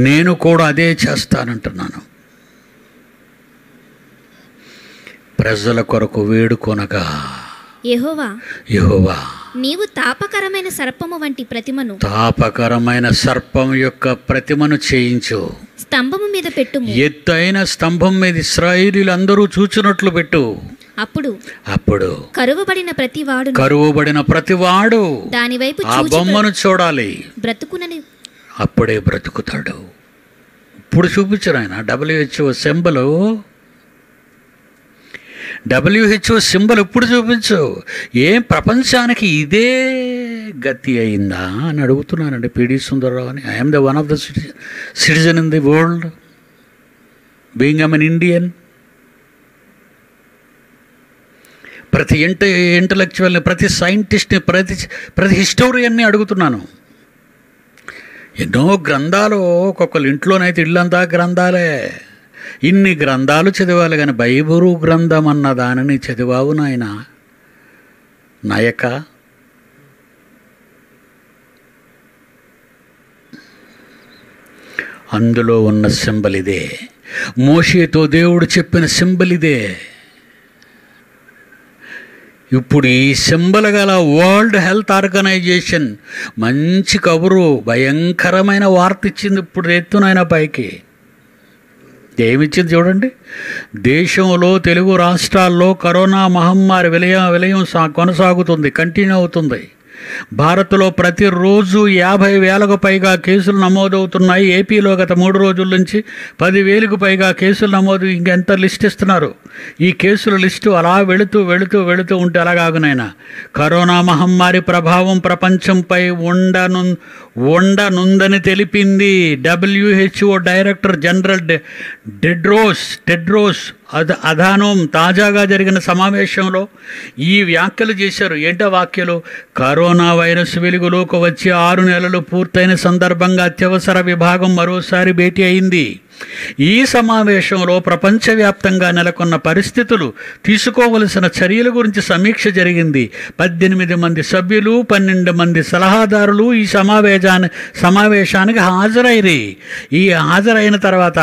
నేను కూడా అదే చేస్తానంటున్నాను. ప్రజల కొరకు వేడుకొనగా, యెహోవా నీవు తాపకరమైన సర్పం యొక్క ప్రతిమను చేయించు, స్తంభము మీద పెట్టు, ఎత్తైన స్తంభం మీద ఇశ్రాయేలీయులందరూ చూచినట్లు పెట్టు. అప్పుడు కరువుబడిన ప్రతివాడు దాని వైపు ఆ బొమ్మను చూడాలి, అప్పుడే బ్రతుకుతాడు. ఇప్పుడు చూపించారు ఆయన WHO సింబల్ ఇప్పుడు చూపించు. ఏం ప్రపంచానికి ఇదే గతి అయిందా అని అడుగుతున్నానండి. పిడి సుందరరావు అని. I'm the one of the citizen in the world, being I'm an Indian. ప్రతి ఇంటలెక్చువల్ని, ప్రతి సైంటిస్ట్ని, ప్రతి హిస్టోరియన్ని అడుగుతున్నాను. ఎన్నో గ్రంథాలు, ఒక్కొక్కరు ఇంట్లోనైతే ఇల్లంతా గ్రంథాలే. ఇన్ని గ్రంథాలు చదివాలి కానీ బైబిలు గ్రంథం అన్న దానిని చదివావు నాయన నాయక. అందులో ఉన్న సింబల్ ఇదే. మోషేతో దేవుడు చెప్పిన సింబల్ ఇదే. ఇప్పుడు ఈ సింబల్ గల వరల్డ్ హెల్త్ ఆర్గనైజేషన్ మంచి కబురు, భయంకరమైన వార్త ఇచ్చింది. ఇప్పుడు ఎత్తునైనా పైకి ఏమిచ్చింది చూడండి. దేశంలో, తెలుగు రాష్ట్రాల్లో కరోనా మహమ్మారి విలయం కొనసాగుతుంది, కంటిన్యూ అవుతుంది. భారత్లో ప్రతిరోజు 50,000కు పైగా కేసులు నమోదవుతున్నాయి. ఏపీలో గత 3 రోజుల నుంచి 10,000కు పైగా కేసులు నమోదు. ఇంకెంత లిస్ట్ ఇస్తున్నారు. ఈ కేసుల లిస్టు అలా వెళుతూ ఉంటే అలాగాగునైనా కరోనా మహమ్మారి ప్రభావం ప్రపంచంపై ఉండనుందని తెలిపింది WHO డైరెక్టర్ జనరల్ టెడ్రోస్ అధానోం తాజాగా జరిగిన సమావేశంలో ఈ వ్యాఖ్యలు చేశారు. ఏంటో వాక్యాలు? కరోనా వైరస్ వెలుగులోకి వచ్చి 6 నెలలు పూర్తయిన సందర్భంగా అత్యవసర విభాగం మరోసారి భేటీ అయింది. ఈ సమావేశంలో ప్రపంచవ్యాప్తంగా నెలకొన్న పరిస్థితులు, తీసుకోవలసిన చర్యల గురించి సమీక్ష జరిగింది. 18 మంది సభ్యులు, 12 మంది సలహాదారులు ఈ సమావేశానికి హాజరైరి. ఈ హాజరైన తర్వాత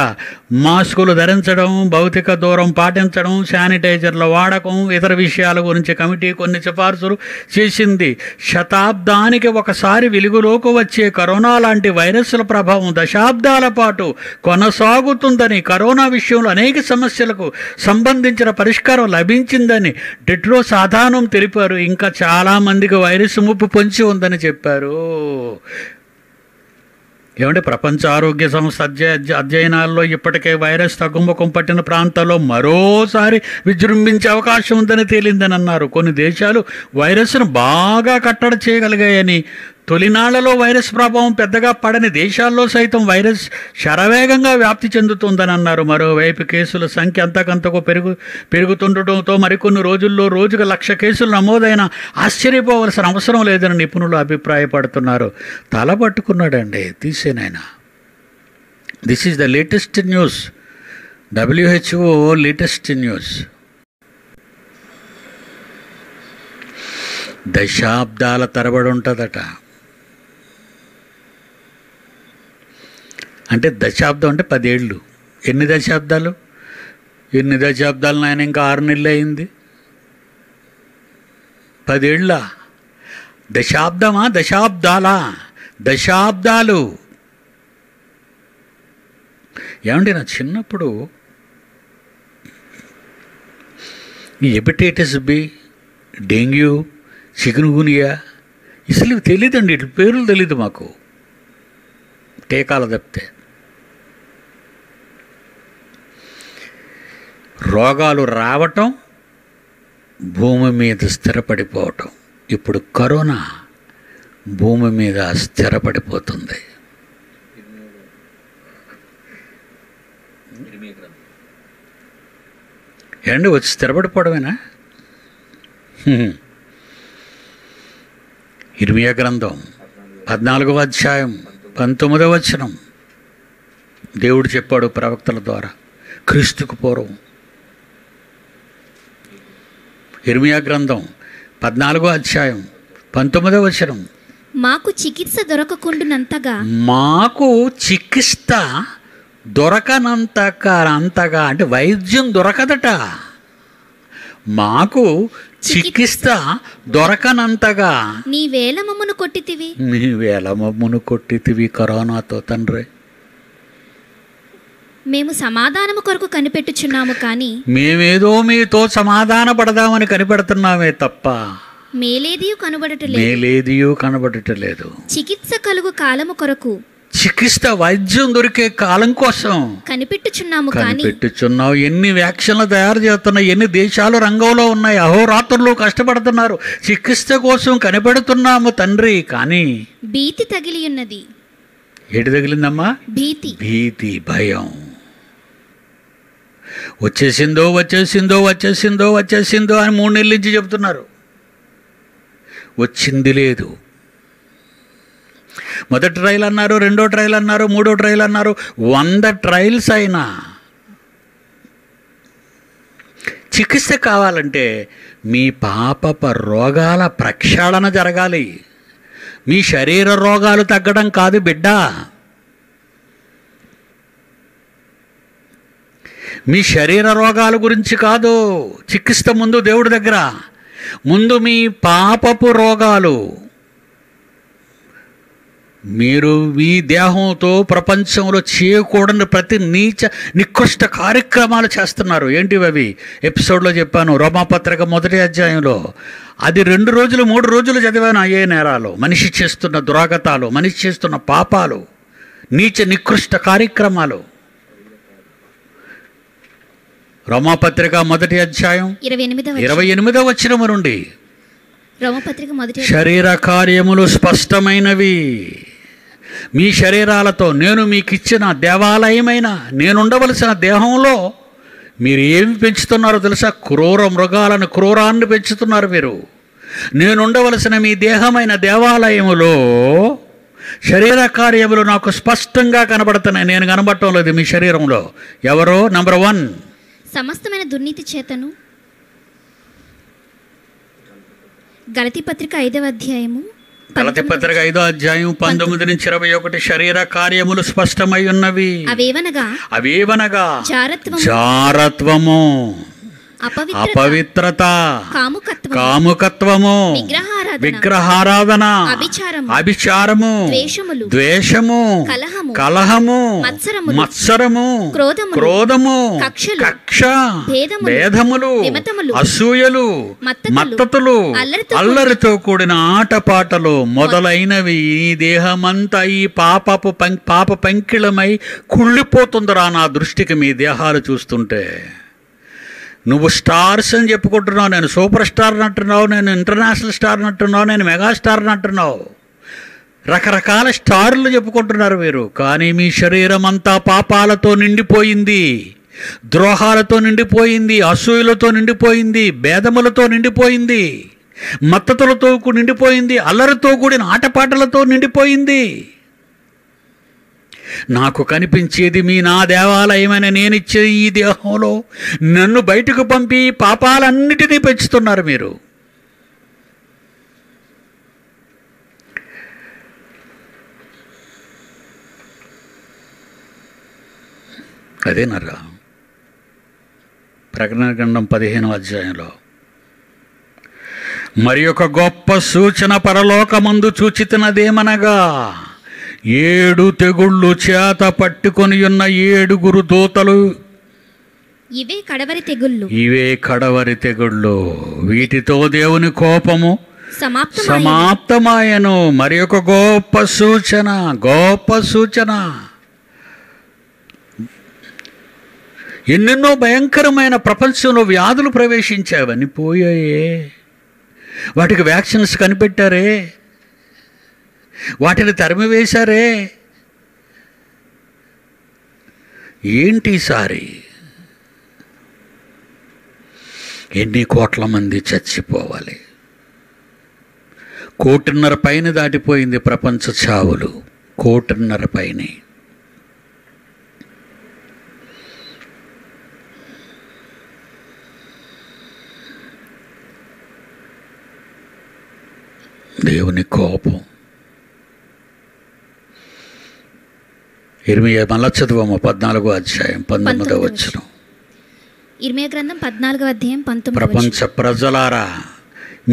మాస్కులు ధరించడం, భౌతిక దూరం పాటించడం, శానిటైజర్ల వాడకం, ఇతర విషయాల గురించి కమిటీ కొన్ని సిఫార్సులు చేసింది. శతాబ్దానికి ఒకసారి వెలుగులోకి వచ్చే కరోనా లాంటి వైరస్ల ప్రభావం దశాబ్దాల పాటు కొనసాగుతుందని, కరోనా విషయంలో అనేక సమస్యలకు సంబంధించిన పరిష్కారం లభించిందని టెడ్రోస్ అధానం తెలిపారు. ఇంకా చాలామందికి వైరస్ ముప్పు పొంచి ఉందని చెప్పారు. ఏమంటే ప్రపంచ ఆరోగ్య సంస్థ అధ్యయనాల్లో ఇప్పటికే వైరస్ తగ్గుముఖం పట్టిన ప్రాంతాల్లో మరోసారి విజృంభించే అవకాశం ఉందని తేలిందని అన్నారు. కొన్ని దేశాలు వైరస్ను బాగా కట్టడి చేయగలిగాయని, తొలినాళ్లలో వైరస్ ప్రభావం పెద్దగా పడని దేశాల్లో సైతం వైరస్ శరవేగంగా వ్యాప్తి చెందుతుందని అన్నారు. మరోవైపు కేసుల సంఖ్య అంతకంతకు పెరుగుతుండటంతో మరికొన్ని రోజుల్లో రోజుకు 1,00,000 కేసులు నమోదైన ఆశ్చర్యపోవలసిన అవసరం లేదని నిపుణులు అభిప్రాయపడుతున్నారు. తల పట్టుకున్నాడండి తీసేనైనా. This is the latest news, WHO latest news. దశాబ్దాల తరబడి ఉంటుందట. అంటే దశాబ్దం అంటే 10 ఏళ్ళు. ఎన్ని దశాబ్దాలు నాయన? ఇంకా 6 నెలలు అయింది. 10 ఏళ్ళ దశాబ్దమా? దశాబ్దాలు. ఏమండి, నా చిన్నప్పుడు ఈ హెపటైటిస్ బి, డెంగ్యూ, చికున్గున్యా అసలు తెలియదండి. ఇట్ల పేర్లు తెలీదు మాకు, టీకాలు తప్పితే. రోగాలు రావటం, భూమి మీద స్థిరపడిపోవటం. ఇప్పుడు కరోనా భూమి మీద స్థిరపడిపోతుంది. ఏండి వచ్చి స్థిరపడిపోవడమేనా? ఇర్మియా గ్రంథం 14వ అధ్యాయం 19వ వచనం దేవుడు చెప్పాడు ప్రవక్తల ద్వారా క్రీస్తుకు పూర్వం. ఇర్మియా గ్రంథం 14వ అధ్యాయం 19వ వచనం, మాకు చికిత్స దొరకకుండునంతగా, మాకు చికిత్స దొరకనంతగా అంటే వైద్యం దొరకదట. మాకు చికిత్స దొరకనంతగా నీవేళ మమ్మను కొట్టితివి కరోనాతో తండ్రి. మేము సమాధానము కొరకు కనిపెట్టుచున్నాము కానీ, మేమేదో మీతో సమాధాన పడదామని కనిపెడుతున్నామే తప్ప మేలేదియు కనబడటలేదు. చికిత్స కలుగు కాలము కొరకు, చికిత్స వైద్యం దొరికే కాలం కోసం కనిపెట్టుచున్నావు. ఎన్ని వ్యాక్సిన్లు తయారు చేస్తున్నాయి, ఎన్ని దేశాలు రంగంలో ఉన్నాయి, అహోరాత్రులు కష్టపడుతున్నారు, చికిత్స కోసం కనిపెడుతున్నాము తండ్రి. కానీ భీతి తగిలి ఉన్నది. ఏటి తగిలిందమ్మా? భీతి, భయం. వచ్చేసిందో అని 3 నెలల నుంచి చెబుతున్నారు. వచ్చింది లేదు. మొదటి ట్రయల్ అన్నారు, రెండో ట్రయల్ అన్నారు, మూడో ట్రయల్ అన్నారు. 100 ట్రయల్స్ అయినా చికిత్స కావాలంటే మీ పాప రోగాల ప్రక్షాళన జరగాలి. మీ శరీర రోగాలు తగ్గడం కాదు బిడ్డ. మీ శరీర రోగాల గురించి కాదు చికిత్స. ముందు దేవుడి దగ్గర ముందు మీ పాపపు రోగాలు. మీరు మీ దేహంతో ప్రపంచంలో చేయకూడని ప్రతి నికృష్ట కార్యక్రమాలు చేస్తున్నారు. ఏంటివి అవి? ఎపిసోడ్లో చెప్పాను, రోమాపత్రిక 1వ అధ్యాయంలో. అది 2 రోజులు 3 రోజులు చదివాను. అయ్యే నేరాలు, మనిషి చేస్తున్న దురాగతాలు, మనిషి చేస్తున్న పాపాలు, నికృష్ట కార్యక్రమాలు. రోమాపత్రిక 1వ అధ్యాయం 28వ వచనం నుండి, శరీర కార్యములు స్పష్టమైనవి. మీ శరీరాలతో నేను మీకు ఇచ్చిన దేవాలయమైన నేనుండవలసిన దేహంలో మీరు ఏమి పెంచుతున్నారో తెలుసా? క్రూర మృగాలను, క్రూరాన్ని పెంచుతున్నారు మీరు. నేనుండవలసిన మీ దేహమైన దేవాలయములో శరీర కార్యములు నాకు స్పష్టంగా కనబడుతున్నాయి, నేను కనబడటం లేదు మీ శరీరంలో. ఎవరో? నంబర్ 1, సమస్తమైన దుర్నీతి చేతను. గలతీ పత్రిక 5వ అధ్యాయము 19 నుంచి 21. శరీర కార్యములు స్పష్టమై ఉన్నవి. అవేవనగా జారత్వము, అపవిత్రత, కాముకత్వము, విగ్రహారాధన, అభిచారము, ద్వేషము, కలహము, మత్సరము, క్రోధము, కక్ష, భేదములు, అసూయలు, మత్తతులు, అల్లరితో కూడిన ఆటపాటలు మొదలైనవి. ఈ దేహమంతా ఈ పాప పంకిళమై కుళ్ళిపోతుందిరా నా దృష్టికి మీ దేహాలు చూస్తుంటే. నువ్వు స్టార్స్ అని చెప్పుకుంటున్నావు, నేను సూపర్ స్టార్ అంటున్నావు, నేను ఇంటర్నేషనల్ స్టార్ అంటున్నావు, నేను మెగాస్టార్ అంటున్నావు, రకరకాల స్టార్లు చెప్పుకుంటున్నారు మీరు. కానీ మీ శరీరం అంతా పాపాలతో నిండిపోయింది, ద్రోహాలతో నిండిపోయింది, అసూయలతో నిండిపోయింది, భేదములతో నిండిపోయింది, మత్తతులతో నిండిపోయింది, అల్లరితో కూడిన ఆటపాటలతో నిండిపోయింది. నాకు కనిపించేది నా దేవాలయమైన నేనిచ్చే ఈ దేహంలో నన్ను బయటకు పంపి పాపాలన్నిటినీ పెంచుతున్నారు మీరు. అదేనరా ప్రకటన గ్రంథం 15వ అధ్యాయంలో, మరి ఒక గొప్ప సూచన పరలోకమందు చూచితినదేమనగా 7 తెగుళ్ళు చేత పట్టుకొని ఉన్న 7 దూతలు. ఇవే కడవరి తెగుళ్ళు. వీటితో దేవుని కోపము సమాప్తమాయను. మరి ఒక గొప్ప సూచన. ఎన్నెన్నో భయంకరమైన ప్రపంచంలో వ్యాధులు ప్రవేశించావని పోయాయే. వాటికి వ్యాక్సిన్స్ కనిపెట్టారే, వాటిని తరిమివేశారే. ఏంటి ఈసారి ఎన్ని కోట్ల మంది చచ్చిపోవాలి? 1.5 కోటి పైన దాటిపోయింది ప్రపంచ చావులు, 1.5 కోటి పైనే. దేవుని కోపం. ఇర్మియా మళ్ళా చదువమ్మ 14వ అధ్యాయం 19వ వచనం. ఇర్మియా గ్రంథం 14వ అధ్యాయం 19వ వచనం. ప్రపంచ ప్రజలారా,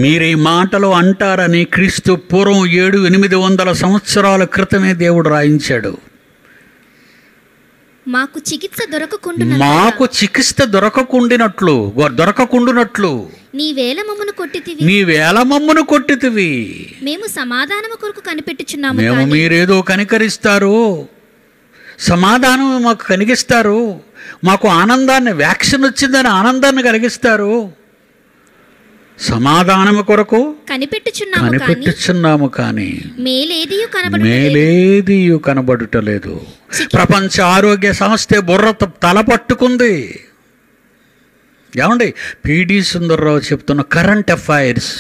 మీరు ఈ మాటలు అంటారని క్రీస్తు పూర్వం 700-800 సంవత్సరాల క్రితమే దేవుడు రాయించాడు. మాకు చికిత్స దొరకకుండినట్లు నీవేళ మమ్మను కొట్టితివి. మేము సమాధానము కొరకు కనిపెట్టుచున్నాము. మేము మీరేదో కనికరిస్తారు, సమాధానం మాకు కలిగిస్తారు, మాకు ఆనందాన్ని, వ్యాక్సిన్ వచ్చిందని ఆనందాన్ని కలిగిస్తారు. సమాధానము కొరకు కనిపెట్టుచున్నాము కానీ మేలేదియు కనబడుటలేదు. ప్రపంచ ఆరోగ్య సంస్థ బుర్ర తలపట్టుకుంది. ఏమండి, పిడి సుందర్రావు చెప్తున్న కరెంట్ అఫైర్స్.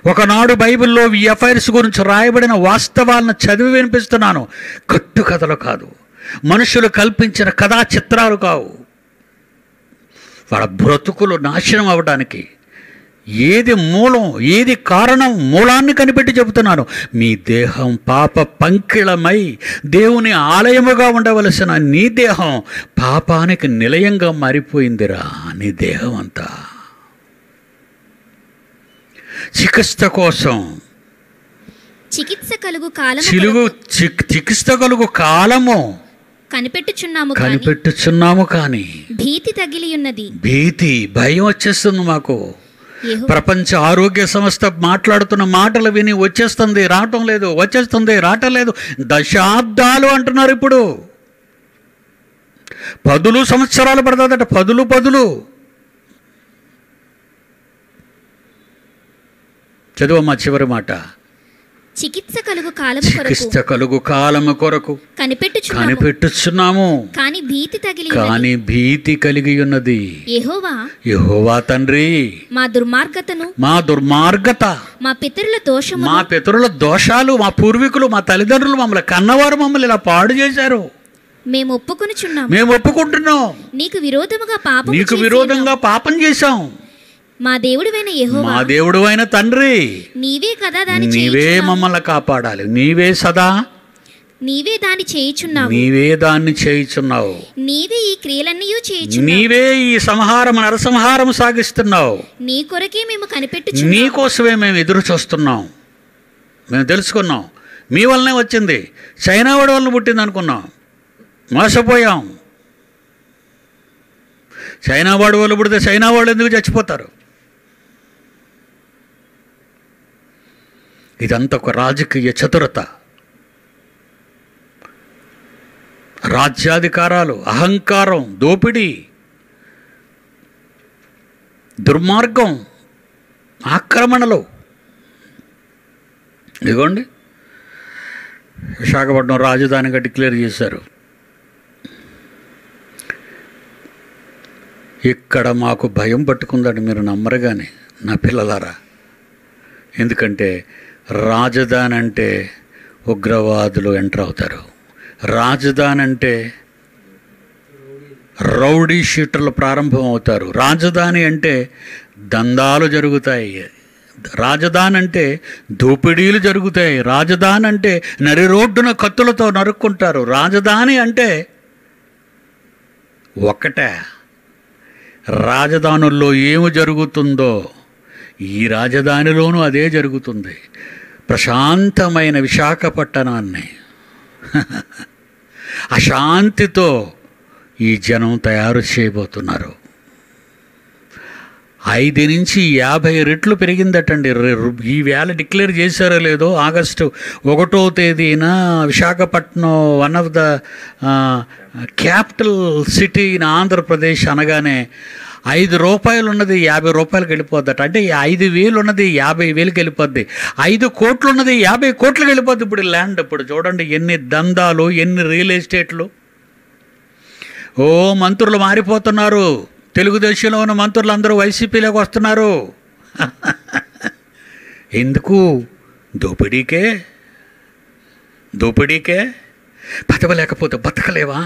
ఒకనాడు బైబిల్లో ఈ అఫైర్స్ గురించి రాయబడిన వాస్తవాలను చదివి వినిపిస్తున్నాను. కట్టు కథలు కాదు, మనుషులు కల్పించిన కథా చిత్రాలు కావు. వాళ్ళ బ్రతుకులు నాశనం అవ్వడానికి ఏది మూలం, ఏది కారణం, మూలాన్ని కనిపెట్టి చెబుతున్నాను. మీ దేహం పాప పంకిళమై దేవుని ఆలయముగా ఉండవలసిన నీ దేహం పాపానికి నిలయంగా మారిపోయిందిరా. నీ దేహం అంతా చికిత్స కోసం చికిత్స కలుగు కాలము కనిపెట్టుచున్నాము కానీ భీతి తగిలి ఉన్నది. భయం వచ్చేస్తుంది మాకు. ప్రపంచ ఆరోగ్య సంస్థ మాట్లాడుతున్న మాటలు విని వచ్చేస్తుంది, రావటం లేదు, వచ్చేస్తుంది, రావటం లేదు. దశాబ్దాలు అంటున్నారు. ఇప్పుడు 10 సంవత్సరాలు పడుతుందట. 10 చదువమ్మా చివరి మాట. చికిత్స కలుగు కాలము కొరకు కనిపెట్టుచున్నాము. కాని భీతి కలిగి ఉన్నది. యెహోవా తండ్రి మా దుర్మార్గత, మా పితరుల దోషాలు, మా పూర్వీకులు, మా తల్లిదండ్రులు, మమ్మల్ని కన్నవారు మమ్మల్ని ఇలా పాడు చేశారు. మేము ఒప్పుకుంటున్నాం. నీకు విరోధంగా పాపం చేశాం. మా దేవుడైన తండ్రి నీవే మమ్మల్ని కాపాడాలి. నీవే దాన్ని చేయుచున్నావు. నీవే ఈ క్రియలన్నీ నీవే ఈ నరసంహారం సాగిస్తున్నావు. నీ కొరకే మేము నీ కోసమే మేము ఎదురు చూస్తున్నాం. మేము తెలుసుకున్నాం మీ వల్లనే వచ్చింది. చైనా వాడి వల్ల పుట్టింది అనుకున్నాం, మోసపోయాం. చైనా వాడి వల్ల పుడితే చైనా వాళ్ళు ఎందుకు చచ్చిపోతారు? ఇదంతా ఒక రాజకీయ చతురత, రాజ్యాధికారాలు, అహంకారం, దోపిడీ, దుర్మార్గం, ఆక్రమణలు. ఇదిగోండి, విశాఖపట్నం రాజధానిగా డిక్లేర్ చేశారు. ఇక్కడ మాకు భయం పట్టుకుందండి, మీరు నమ్మరు కానీ నా పిల్లలారా. ఎందుకంటే రాజధాని అంటే ఉగ్రవాదులు ఎంటర్ అవుతారు. రాజధాని అంటే రౌడీ షీటర్లు ప్రారంభం అవుతారు. రాజధాని అంటే దందాలు జరుగుతాయి. రాజధాని అంటే దోపిడీలు జరుగుతాయి. రాజధాని అంటే నరి రోడ్డున కత్తులతో నరుక్కుంటారు. రాజధాని అంటే ఒకటే. రాజధానుల్లో ఏమి జరుగుతుందో ఈ రాజధానిలోనూ అదే జరుగుతుంది. ప్రశాంతమైన విశాఖపట్టణాన్ని అశాంతితో ఈ జనం తయారు చేయబోతున్నారు. 5 నుంచి 50 రెట్లు పెరిగిందటండి. ఈవేళ డిక్లేర్ చేశారో లేదో, ఆగస్టు 1వ తేదీన Visakhapatnam one of the capital city in Andhra Pradesh అనగానే ₹5 ఉన్నది ₹50 వెళ్ళిపోద్దట. అంటే 5,000 ఉన్నది 50,000కి వెళ్ళిపోద్ది. 5 కోట్లు ఉన్నది 50 కోట్లకి వెళ్ళిపోద్ది. ఇప్పుడు ల్యాండ్, ఇప్పుడు చూడండి ఎన్ని దందాలు, ఎన్ని రియల్ ఎస్టేట్లు. మంత్రులు మారిపోతున్నారు. తెలుగుదేశంలో ఉన్న మంత్రులు అందరూ వైసీపీలోకి వస్తున్నారు. ఎందుకు? దోపిడీకే. పదవి లేకపోతే బతకలేవా?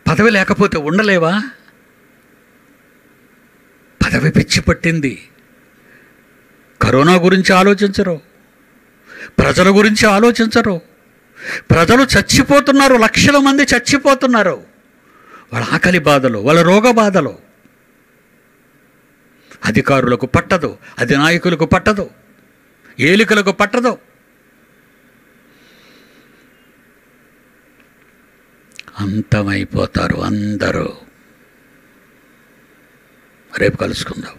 పదవి లేకపోతే ఉండలేవా? పదవి పిచ్చి పట్టింది. కరోనా గురించి ఆలోచించరు, ప్రజల గురించి ఆలోచించరు. ప్రజలు చచ్చిపోతున్నారు, లక్షల మంది చచ్చిపోతున్నారు. వాళ్ళ ఆకలి బాధలు, వాళ్ళ రోగ బాధలు అధికారులకు పట్టదు, అధినాయకులకు పట్టదు, ఏలికలకు పట్టదు. అంతమైపోతారు అందరూ. రేపు కలుసుకుందాం.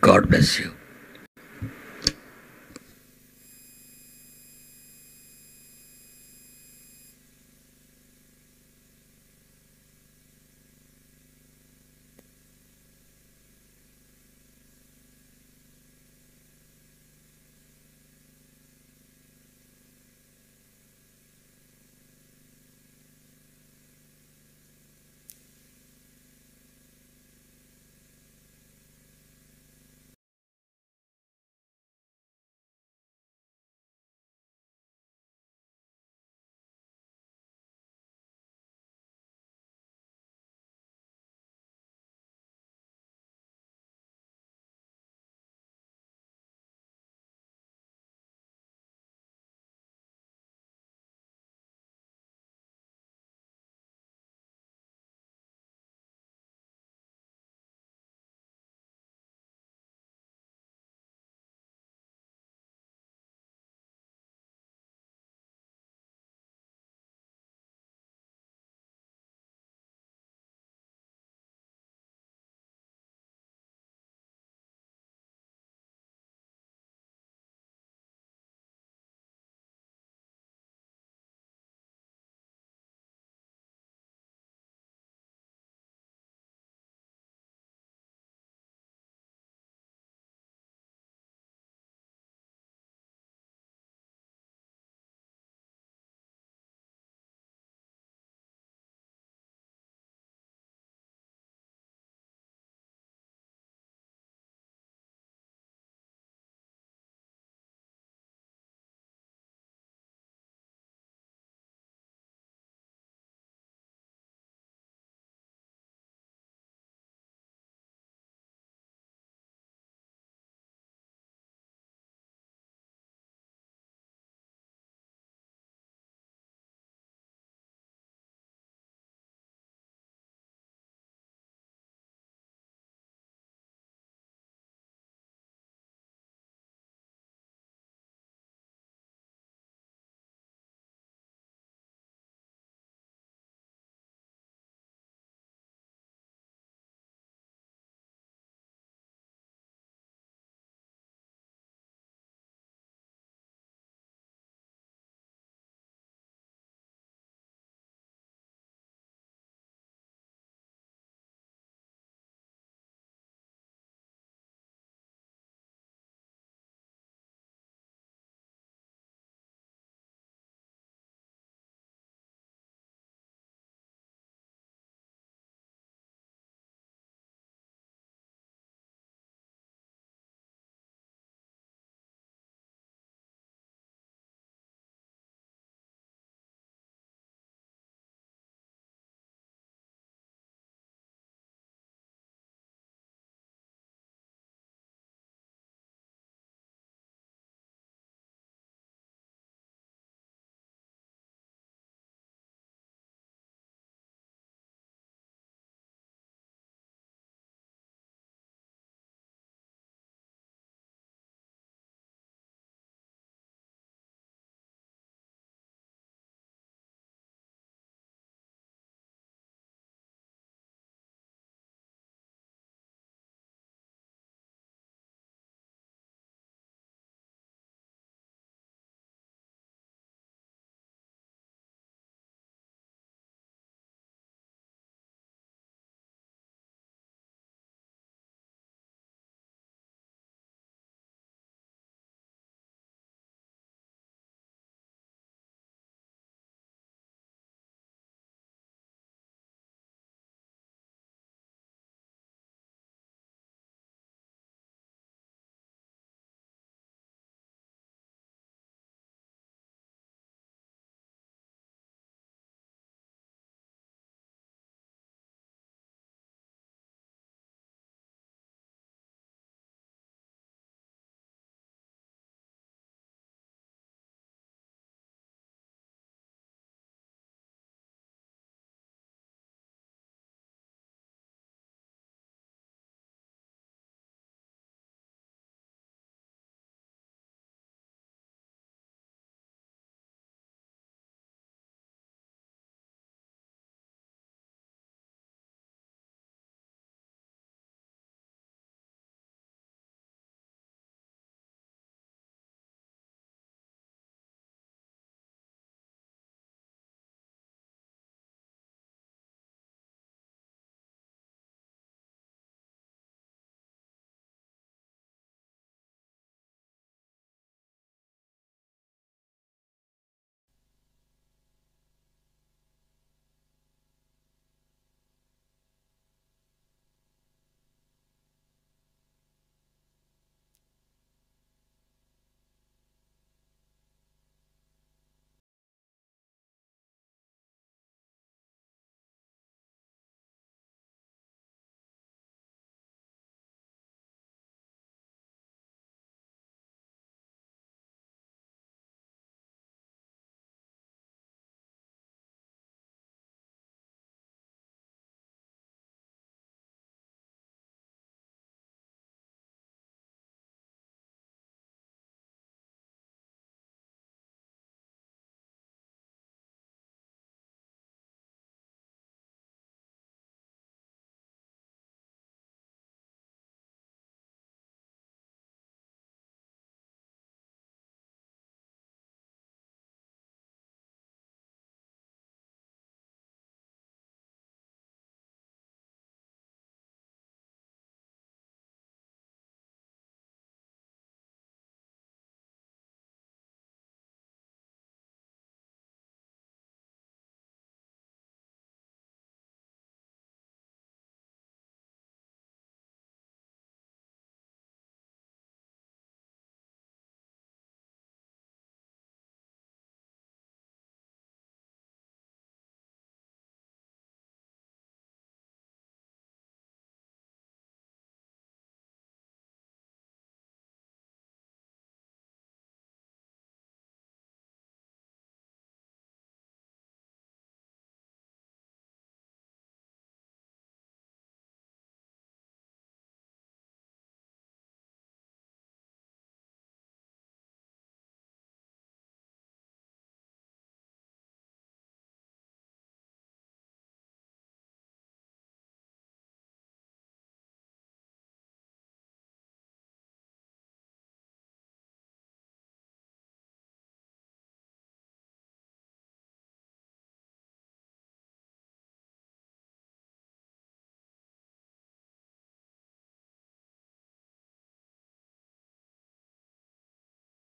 God bless you.